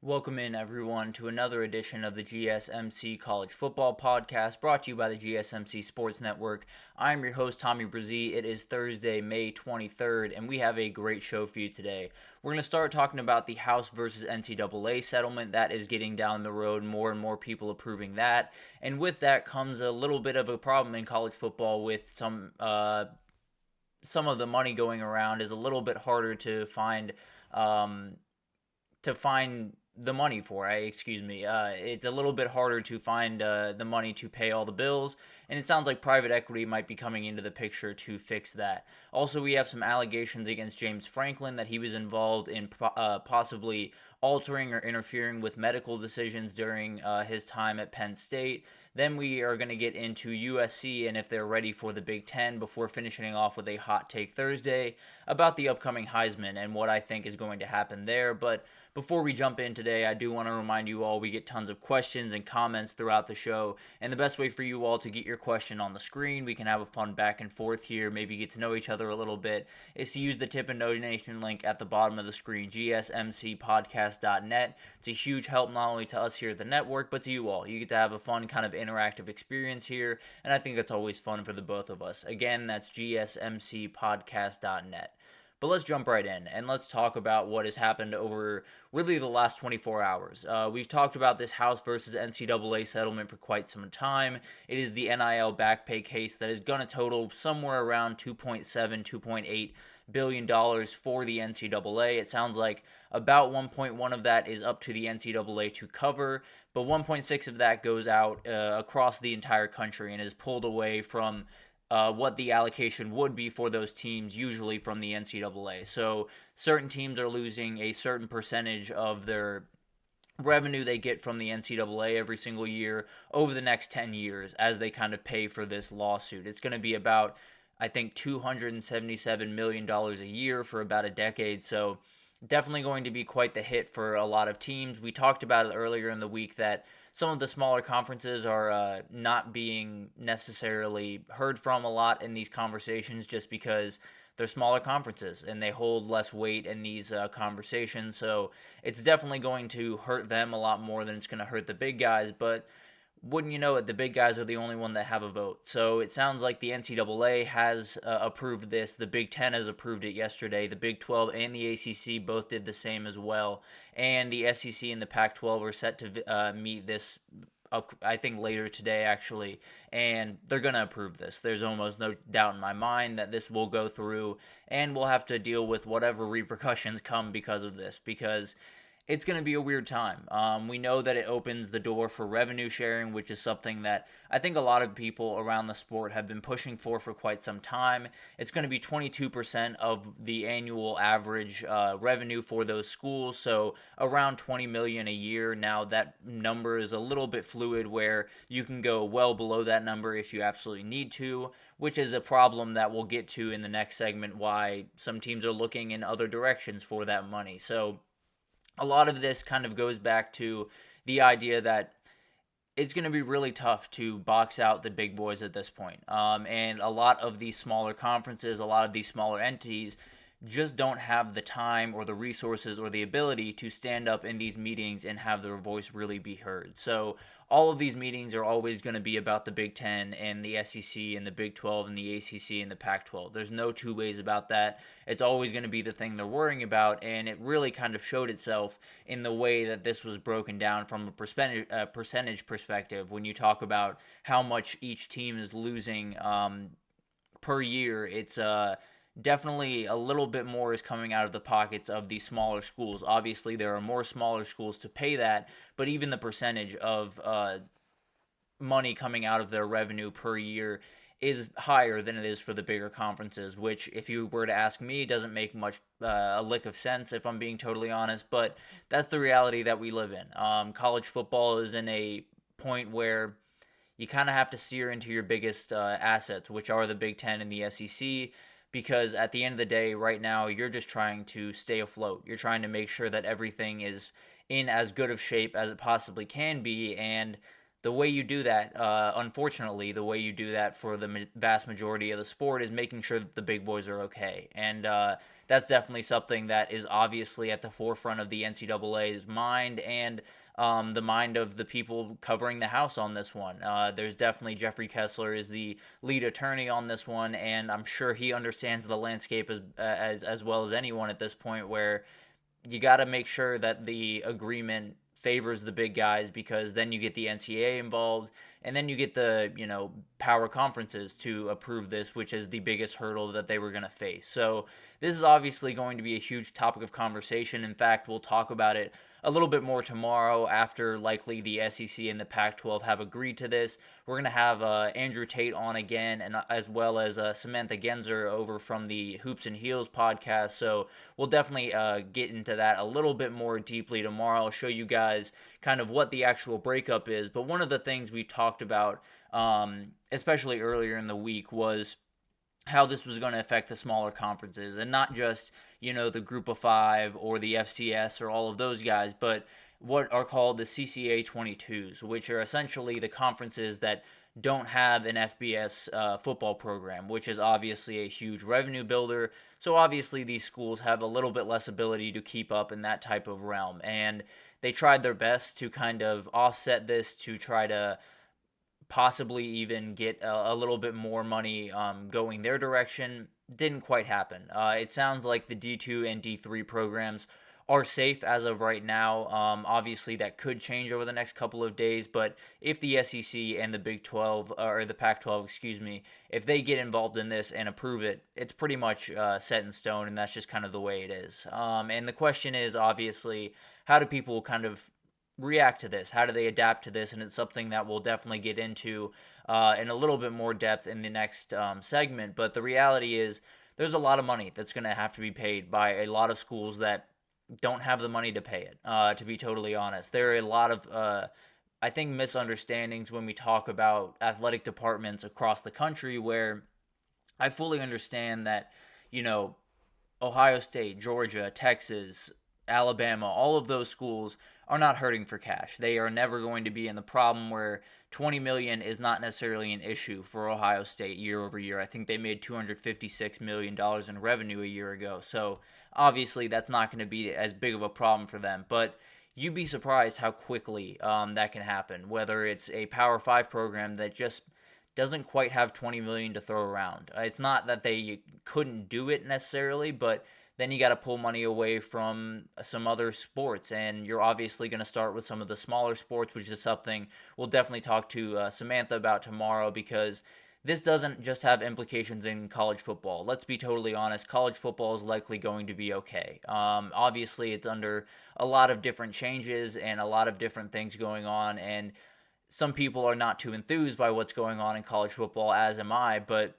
Welcome in, everyone, to another edition of the GSMC College Football Podcast, brought to you by the GSMC Sports Network. I'm your host, Tommy Brzee. It is Thursday, May 23rd, and we have a great show for you today. We're going to start talking about the House versus NCAA settlement that is getting down the road, more and more people approving that. And with that comes a little bit of a problem in college football with some of the money going around is a little bit harder to find the money for. It's a little bit harder to find the money to pay all the bills, and it sounds like private equity might be coming into the picture to fix that. Also, we have some allegations against James Franklin that he was involved in possibly altering or interfering with medical decisions during his time at Penn State. Then we are going to get into USC and if they're ready for the Big Ten before finishing off with a hot take Thursday about the upcoming Heisman and what I think is going to happen there. But before we jump in today, I do want to remind you all we get tons of questions and comments throughout the show, and the best way for you all to get your question on the screen, we can have a fun back and forth here, maybe get to know each other a little bit, is to use the tip and donation link at the bottom of the screen, GSMCPodcast.net. It's a huge help not only to us here at the network, but to you all. You get to have a fun kind of interactive experience here, and I think that's always fun for the both of us. Again, that's GSMCPodcast.net. But let's jump right in, and let's talk about what has happened over really the last 24 hours. We've talked about this House versus NCAA settlement for quite some time. It is the NIL back pay case that is going to total somewhere around $2.7, $2.8 billion for the NCAA. It sounds like about 1.1 of that is up to the NCAA to cover, but 1.6 of that goes out across the entire country and is pulled away from what the allocation would be for those teams, usually from the NCAA. So certain teams are losing a certain percentage of their revenue they get from the NCAA every single year over the next 10 years as they kind of pay for this lawsuit. It's going to be about, I think, $277 million a year for about a decade. So definitely going to be quite the hit for a lot of teams. We talked about it earlier in the week that some of the smaller conferences are not being necessarily heard from a lot in these conversations just because they're smaller conferences and they hold less weight in these conversations. So it's definitely going to hurt them a lot more than it's going to hurt the big guys. But wouldn't you know it, the big guys are the only one that have a vote. So it sounds like the NCAA has approved this. The Big Ten has approved it yesterday. The Big 12 and the ACC both did the same as well. And the SEC and the Pac-12 are set to meet this, I think, later today, actually. And they're going to approve this. There's almost no doubt in my mind that this will go through. And we'll have to deal with whatever repercussions come because of this. Because it's going to be a weird time. We know that it opens the door for revenue sharing, which is something that I think a lot of people around the sport have been pushing for quite some time. It's going to be 22% of the annual average revenue for those schools, so around $20 million a year. Now, that number is a little bit fluid where you can go well below that number if you absolutely need to, which is a problem that we'll get to in the next segment, why some teams are looking in other directions for that money. So a lot of this kind of goes back to the idea that it's going to be really tough to box out the big boys at this point. And a lot of these smaller conferences, a lot of these smaller entities just don't have the time or the resources or the ability to stand up in these meetings and have their voice really be heard. So all of these meetings are always going to be about the Big Ten and the SEC and the Big 12 and the ACC and the Pac-12. There's no two ways about that. It's always going to be the thing they're worrying about, and it really kind of showed itself in the way that this was broken down from a percentage perspective when you talk about how much each team is losing per year. It's definitely a little bit more is coming out of the pockets of these smaller schools. Obviously, there are more smaller schools to pay that, but even the percentage of money coming out of their revenue per year is higher than it is for the bigger conferences, which, if you were to ask me, doesn't make much a lick of sense, if I'm being totally honest, but that's the reality that we live in. College football is in a point where you kind of have to steer into your biggest assets, which are the Big Ten and the SEC, because at the end of the day, right now, you're just trying to stay afloat. You're trying to make sure that everything is in as good of shape as it possibly can be, and the way you do that, unfortunately, the way you do that for the vast majority of the sport is making sure that the big boys are okay. And that's definitely something that is obviously at the forefront of the NCAA's mind and the mind of the people covering the House on this one. There's definitely Jeffrey Kessler is the lead attorney on this one, and I'm sure he understands the landscape as well as anyone at this point, where you got to make sure that the agreement favors the big guys, because then you get the NCAA involved, and then you get the power conferences to approve this, which is the biggest hurdle that they were going to face. So this is obviously going to be a huge topic of conversation. In fact, we'll talk about it a little bit more tomorrow after likely the SEC and the Pac-12 have agreed to this. We're going to have Andrew Tate on again, and as well as Samantha Genzer over from the Hoops and Heels podcast. So we'll definitely get into that a little bit more deeply tomorrow. I'll show you guys kind of what the actual breakup is. But one of the things we talked about, especially earlier in the week, was how this was going to affect the smaller conferences, and not just, the Group of Five or the FCS or all of those guys, but what are called the CCA 22s, which are essentially the conferences that don't have an FBS football program, which is obviously a huge revenue builder. So obviously these schools have a little bit less ability to keep up in that type of realm, and they tried their best to kind of offset this to try to possibly even get a little bit more money going their direction. Didn't quite happen. It sounds like the D2 and D3 programs are safe as of right now. Obviously, that could change over the next couple of days, but if the SEC and the Big 12, or the Pac-12, excuse me, if they get involved in this and approve it, it's pretty much set in stone, and that's just kind of the way it is. And the question is, obviously, how do people kind of react to this? How do they adapt to this? And it's something that we'll definitely get into in a little bit more depth in the next segment. But the reality is there's a lot of money that's going to have to be paid by a lot of schools that don't have the money to pay it, to be totally honest. There are a lot of, I think, misunderstandings when we talk about athletic departments across the country, where I fully understand that, Ohio State, Georgia, Texas, Alabama, all of those schools are not hurting for cash. They are never going to be in the problem where $20 million is not necessarily an issue for Ohio State year over year. I think they made $256 million in revenue a year ago. So obviously that's not going to be as big of a problem for them. But you'd be surprised how quickly that can happen, whether it's a Power 5 program that just doesn't quite have $20 million to throw around. It's not that they couldn't do it necessarily, but then you got to pull money away from some other sports, and you're obviously going to start with some of the smaller sports, which is something we'll definitely talk to Samantha about tomorrow, because this doesn't just have implications in college football. Let's be totally honest, college football is likely going to be okay. Obviously, it's under a lot of different changes and a lot of different things going on, and some people are not too enthused by what's going on in college football, as am I, but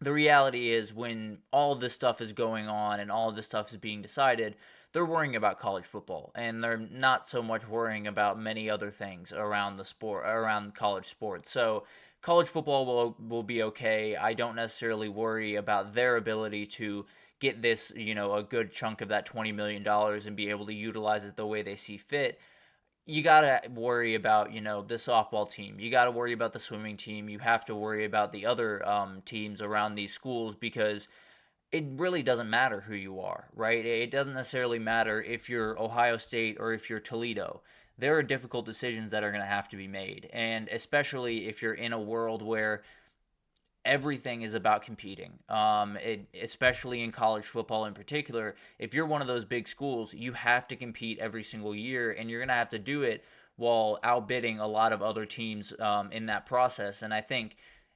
the reality is, when all of this stuff is going on and all of this stuff is being decided, they're worrying about college football, and they're not so much worrying about many other things around the sport, around college sports. So college football will be okay. I don't necessarily worry about their ability to get this, a good chunk of that $20 million and be able to utilize it the way they see fit. You got to worry about, the softball team. You got to worry about the swimming team. You have to worry about the other teams around these schools, because it really doesn't matter who you are, right? It doesn't necessarily matter if you're Ohio State or if you're Toledo. There are difficult decisions that are going to have to be made, and especially if you're in a world where everything is about competing, especially in college football in particular. If you're one of those big schools, you have to compete every single year, and you're going to have to do it while outbidding a lot of other teams in that process. And I think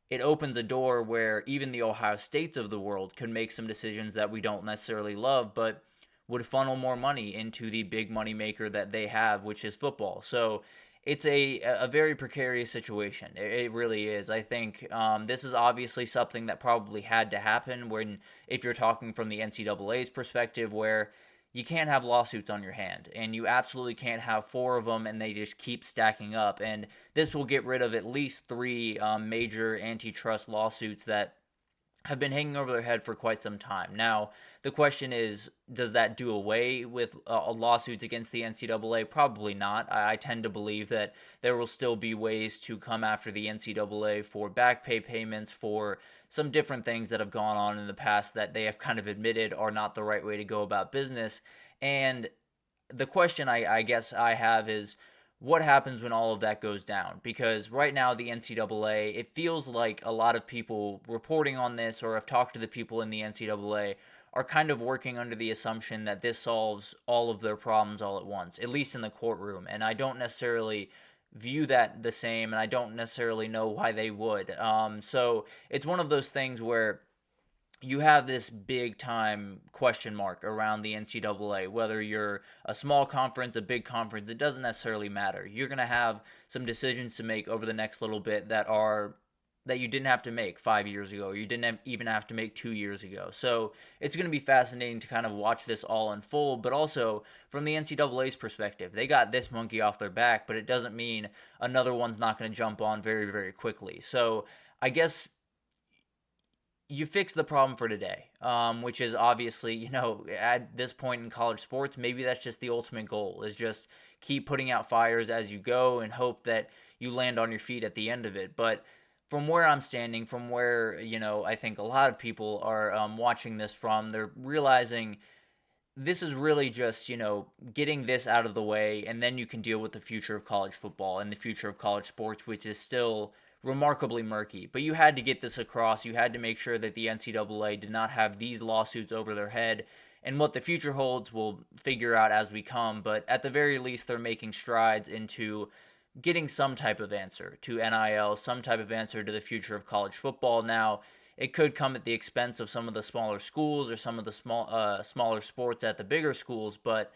it opens a door where even the Ohio States of the world could make some decisions that we don't necessarily love, but would funnel more money into the big money maker that they have, which is football. So it's a very precarious situation. It really is. I think this is obviously something that probably had to happen if you're talking from the NCAA's perspective, where you can't have lawsuits on your hand, and you absolutely can't have 4 of them and they just keep stacking up. And this will get rid of at least 3 major antitrust lawsuits that have been hanging over their head for quite some time. Now, the question is, does that do away with lawsuits against the NCAA? Probably not. I tend to believe that there will still be ways to come after the NCAA for back pay payments, for some different things that have gone on in the past that they have kind of admitted are not the right way to go about business. And the question I guess I have is, what happens when all of that goes down? Because right now, the NCAA, it feels like a lot of people reporting on this, or have talked to the people in the NCAA, are kind of working under the assumption that this solves all of their problems all at once, at least in the courtroom. And I don't necessarily view that the same, and I don't necessarily know why they would. So it's one of those things where you have this big time question mark around the NCAA. Whether you're a small conference, a big conference, it doesn't necessarily matter. You're going to have some decisions to make over the next little bit that you didn't have to make 5 years ago, or you didn't even have to make 2 years ago. So it's going to be fascinating to kind of watch this all unfold, but also from the NCAA's perspective, they got this monkey off their back, but it doesn't mean another one's not going to jump on very, very quickly. So I guess you fix the problem for today, which is obviously, at this point in college sports, maybe that's just the ultimate goal, is just keep putting out fires as you go and hope that you land on your feet at the end of it. But from where I'm standing, from where, I think a lot of people are watching this from, they're realizing this is really just, getting this out of the way, and then you can deal with the future of college football and the future of college sports, which is still remarkably murky. But you had to get this across. You had to make sure that the NCAA did not have these lawsuits over their head. And what the future holds, we'll figure out as we come. But at the very least, they're making strides into getting some type of answer to NIL, some type of answer to the future of college football. Now, it could come at the expense of some of the smaller schools or some of the smaller sports at the bigger schools, but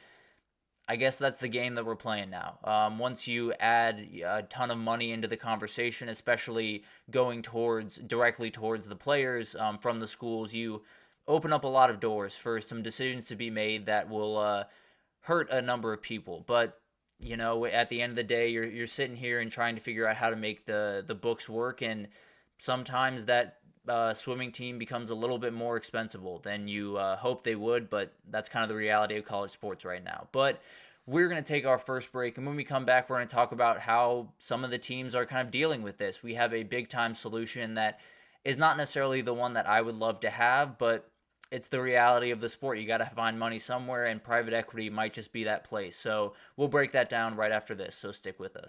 I guess that's the game that we're playing now. Once you add a ton of money into the conversation, especially going directly towards the players from the schools, you open up a lot of doors for some decisions to be made that will hurt a number of people. But at the end of the day, you're sitting here and trying to figure out how to make the books work, and sometimes that swimming team becomes a little bit more expensive than you hope they would, but that's kind of the reality of college sports right now. But we're going to take our first break, and when we come back, we're going to talk about how some of the teams are kind of dealing with this. We have a big-time solution that is not necessarily the one that I would love to have, but it's the reality of the sport. You got to find money somewhere, and private equity might just be that place. So we'll break that down right after this, so stick with us.